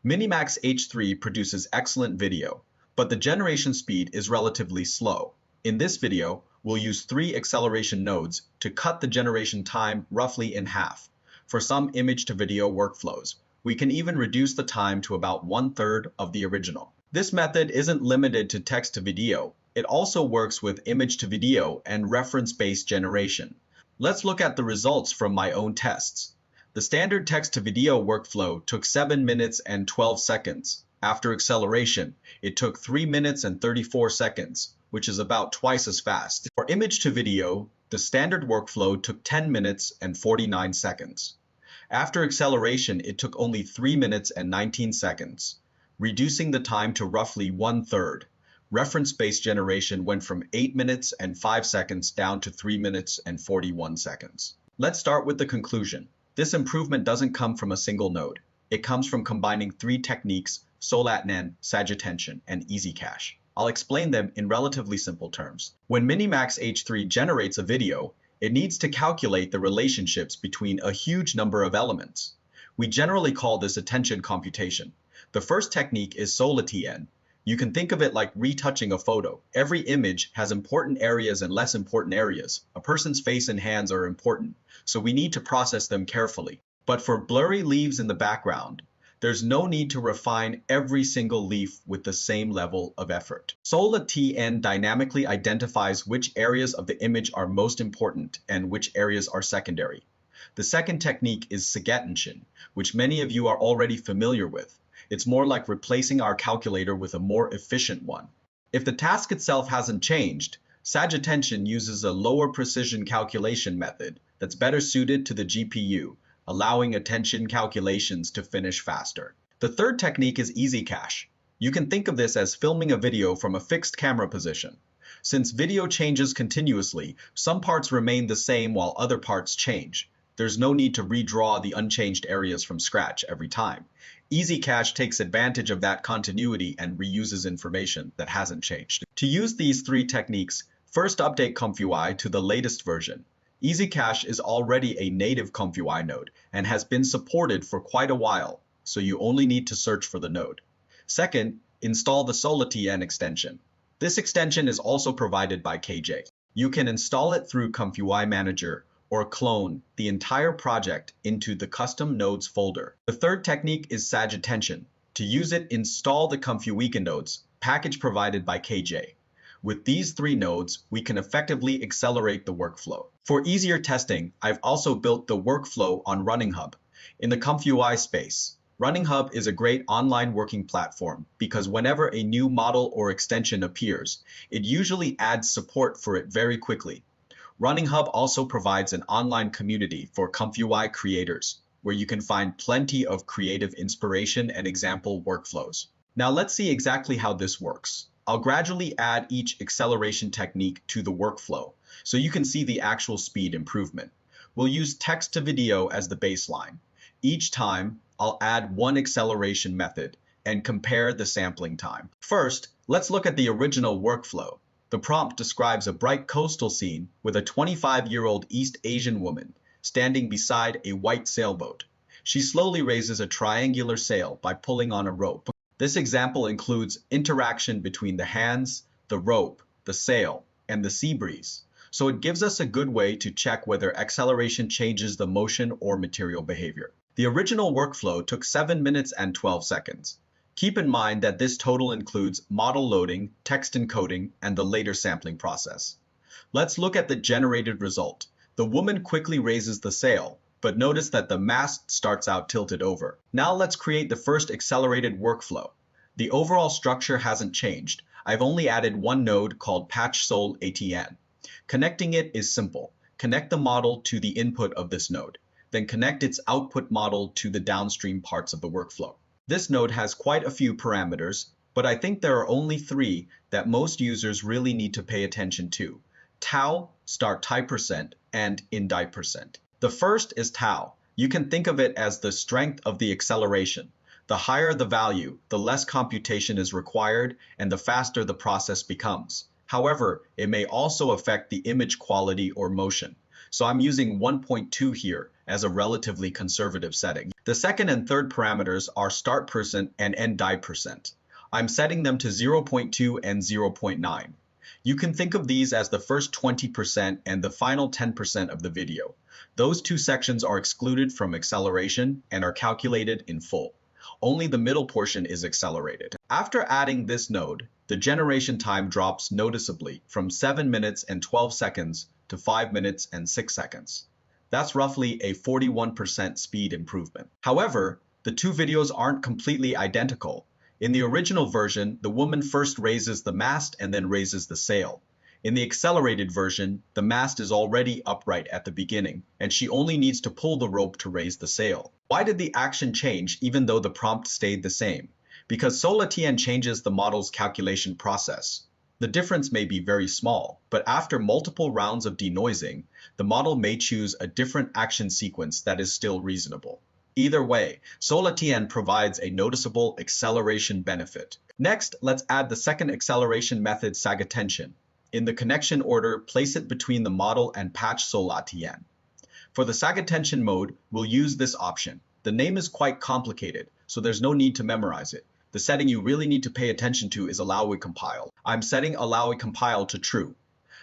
MiniMax H3 produces excellent video, but the generation speed is relatively slow. In this video, we'll use 3 acceleration nodes to cut the generation time roughly in half. For some image-to-video workflows, we can even reduce the time to about 1/3 of the original. This method isn't limited to text-to-video. It also works with image-to-video and reference-based generation. Let's look at the results from my own tests. The standard text-to-video workflow took 7 minutes and 12 seconds. After acceleration, it took 3 minutes and 34 seconds, which is about twice as fast. For image-to-video, the standard workflow took 10 minutes and 49 seconds. After acceleration, it took only 3 minutes and 19 seconds, reducing the time to roughly 1/3. Reference-based generation went from 8 minutes and 5 seconds down to 3 minutes and 41 seconds. Let's start with the conclusion. This improvement doesn't come from a single node. It comes from combining 3 techniques: Sol-Attn, SageAttention, and EasyCache. I'll explain them in relatively simple terms. When MiniMax H3 generates a video, it needs to calculate the relationships between a huge number of elements. We generally call this attention computation. The first technique is Sol-Attn. You can think of it like retouching a photo. Every image has important areas and less important areas. A person's face and hands are important, so we need to process them carefully. But for blurry leaves in the background, there's no need to refine every single leaf with the same level of effort. Sol-Attn dynamically identifies which areas of the image are most important and which areas are secondary. The second technique is SageAttention, which many of you are already familiar with. It's more like replacing our calculator with a more efficient one. If the task itself hasn't changed, SageAttention uses a lower precision calculation method that's better suited to the GPU, allowing attention calculations to finish faster. The third technique is EasyCache. You can think of this as filming a video from a fixed camera position. Since video changes continuously, some parts remain the same while other parts change. There's no need to redraw the unchanged areas from scratch every time. EasyCache takes advantage of that continuity and reuses information that hasn't changed. To use these 3 techniques, first update ComfyUI to the latest version. EasyCache is already a native ComfyUI node and has been supported for quite a while, so you only need to search for the node. Second, install the Sol-Attn extension. This extension is also provided by KJ. You can install it through ComfyUI Manager or clone the entire project into the custom nodes folder. The third technique is SageAttention. To use it, install the ComfyUI nodes package provided by KJ. With these 3 nodes, we can effectively accelerate the workflow. For easier testing, I've also built the workflow on RunningHub. In the ComfyUI space, RunningHub is a great online working platform because whenever a new model or extension appears, it usually adds support for it very quickly. RunningHub also provides an online community for ComfyUI creators, where you can find plenty of creative inspiration and example workflows. Now let's see exactly how this works. I'll gradually add each acceleration technique to the workflow, so you can see the actual speed improvement. We'll use text to video as the baseline. Each time, I'll add 1 acceleration method and compare the sampling time. First, let's look at the original workflow. The prompt describes a bright coastal scene with a 25-year-old East Asian woman standing beside a white sailboat. She slowly raises a triangular sail by pulling on a rope. This example includes interaction between the hands, the rope, the sail, and the sea breeze. So it gives us a good way to check whether acceleration changes the motion or material behavior. The original workflow took 7 minutes and 12 seconds. Keep in mind that this total includes model loading, text encoding, and the later sampling process. Let's look at the generated result. The woman quickly raises the sail, but notice that the mast starts out tilted over. Now let's create the first accelerated workflow. The overall structure hasn't changed. I've only added 1 node called Patch Sol-Attn. Connecting it is simple. Connect the model to the input of this node, then connect its output model to the downstream parts of the workflow. This node has quite a few parameters, but I think there are only 3 that most users really need to pay attention to: tau, start time percent, and end die percent. The first is tau. You can think of it as the strength of the acceleration. The higher the value, the less computation is required and the faster the process becomes. However, it may also affect the image quality or motion. So I'm using 1.2 here as a relatively conservative setting. The second and third parameters are start percent and end die percent. I'm setting them to 0.2 and 0.9. You can think of these as the first 20% and the final 10% of the video. Those two sections are excluded from acceleration and are calculated in full. Only the middle portion is accelerated. After adding this node, the generation time drops noticeably from 7 minutes and 12 seconds to 5 minutes and 6 seconds. That's roughly a 41% speed improvement. However, the two videos aren't completely identical. In the original version, the woman first raises the mast and then raises the sail. In the accelerated version, the mast is already upright at the beginning, and she only needs to pull the rope to raise the sail. Why did the action change even though the prompt stayed the same? Because Sol-Attn changes the model's calculation process. The difference may be very small, but after multiple rounds of denoising, the model may choose a different action sequence that is still reasonable. Either way, Sol-Attn provides a noticeable acceleration benefit. Next, let's add the second acceleration method, SageAttention. In the connection order, place it between the model and patch Sol-Attn. For the SageAttention mode, we'll use this option. The name is quite complicated, so there's no need to memorize it. The setting you really need to pay attention to is Allow a Compile. I'm setting Allow a Compile to True.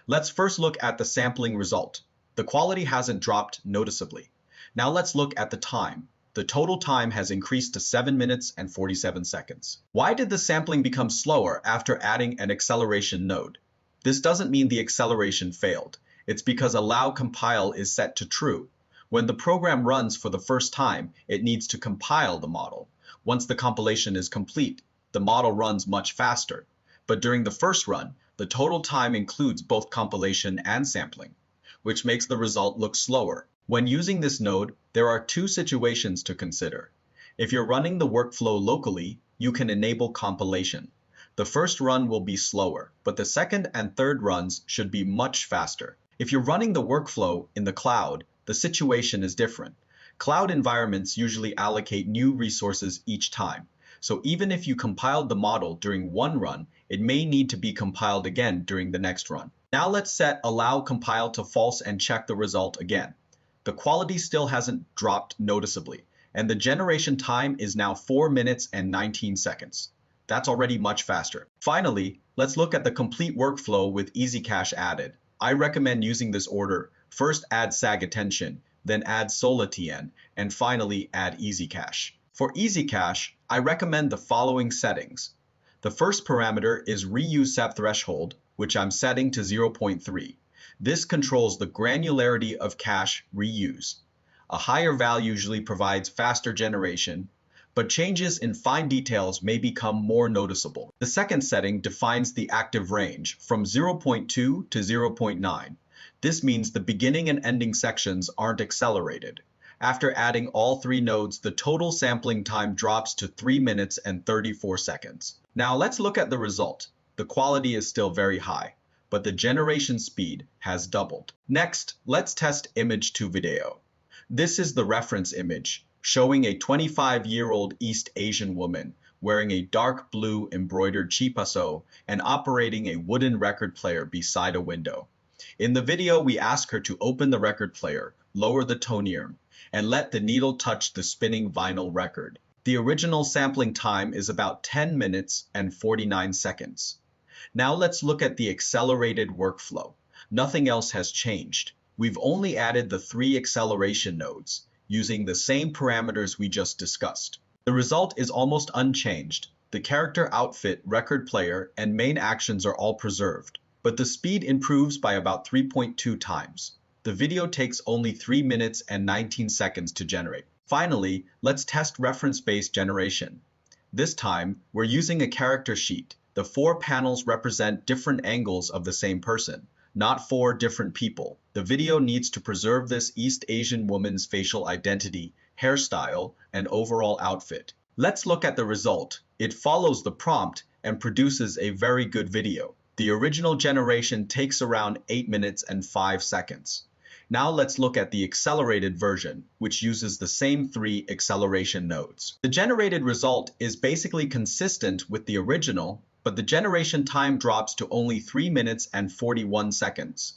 Let's first look at the sampling result. The quality hasn't dropped noticeably. Now let's look at the time. The total time has increased to 7 minutes and 47 seconds. Why did the sampling become slower after adding an acceleration node? This doesn't mean the acceleration failed. It's because Allow Compile is set to True. When the program runs for the first time, it needs to compile the model. Once the compilation is complete, the model runs much faster. But during the first run, the total time includes both compilation and sampling, which makes the result look slower. When using this node, there are two situations to consider. If you're running the workflow locally, you can enable compilation. The first run will be slower, but the second and third runs should be much faster. If you're running the workflow in the cloud, the situation is different. Cloud environments usually allocate new resources each time. So even if you compiled the model during one run, it may need to be compiled again during the next run. Now let's set Allow Compile to false and check the result again. The quality still hasn't dropped noticeably, and the generation time is now 4 minutes and 19 seconds. That's already much faster. Finally, let's look at the complete workflow with EasyCache added. I recommend using this order. First add SageAttention, then add Sol-Attn, and finally add EasyCache. For EasyCache, I recommend the following settings. The first parameter is Reuse SEP Threshold, which I'm setting to 0.3. This controls the granularity of cache reuse. A higher value usually provides faster generation, but changes in fine details may become more noticeable. The second setting defines the active range from 0.2 to 0.9. This means the beginning and ending sections aren't accelerated. After adding all three nodes, the total sampling time drops to 3 minutes and 34 seconds. Now let's look at the result. The quality is still very high, but the generation speed has doubled. Next, let's test image to video. This is the reference image, showing a 25-year-old East Asian woman wearing a dark blue embroidered chipaso and operating a wooden record player beside a window. In the video, we ask her to open the record player, lower the tonier, and let the needle touch the spinning vinyl record. The original sampling time is about 10 minutes and 49 seconds. Now let's look at the accelerated workflow. Nothing else has changed. We've only added the 3 acceleration nodes, using the same parameters we just discussed. The result is almost unchanged. The character outfit, record player, and main actions are all preserved, but the speed improves by about 3.2 times. The video takes only 3 minutes and 19 seconds to generate. Finally, let's test reference-based generation. This time, we're using a character sheet. The 4 panels represent different angles of the same person, not 4 different people. The video needs to preserve this East Asian woman's facial identity, hairstyle, and overall outfit. Let's look at the result. It follows the prompt and produces a very good video. The original generation takes around 8 minutes and 5 seconds. Now let's look at the accelerated version, which uses the same 3 acceleration nodes. The generated result is basically consistent with the original, but the generation time drops to only 3 minutes and 41 seconds.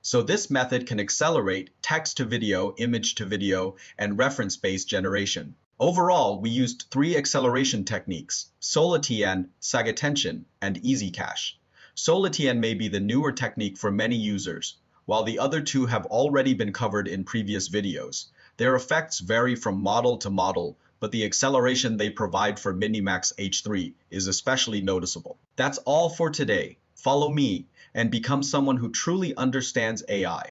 So this method can accelerate text-to-video, image-to-video, and reference-based generation. Overall, we used 3 acceleration techniques: Sol-Attn, SageAttention, and EasyCache. Sol-Attn may be the newer technique for many users, while the other 2 have already been covered in previous videos. Their effects vary from model to model, but the acceleration they provide for MiniMax H3 is especially noticeable. That's all for today. Follow me and become someone who truly understands AI.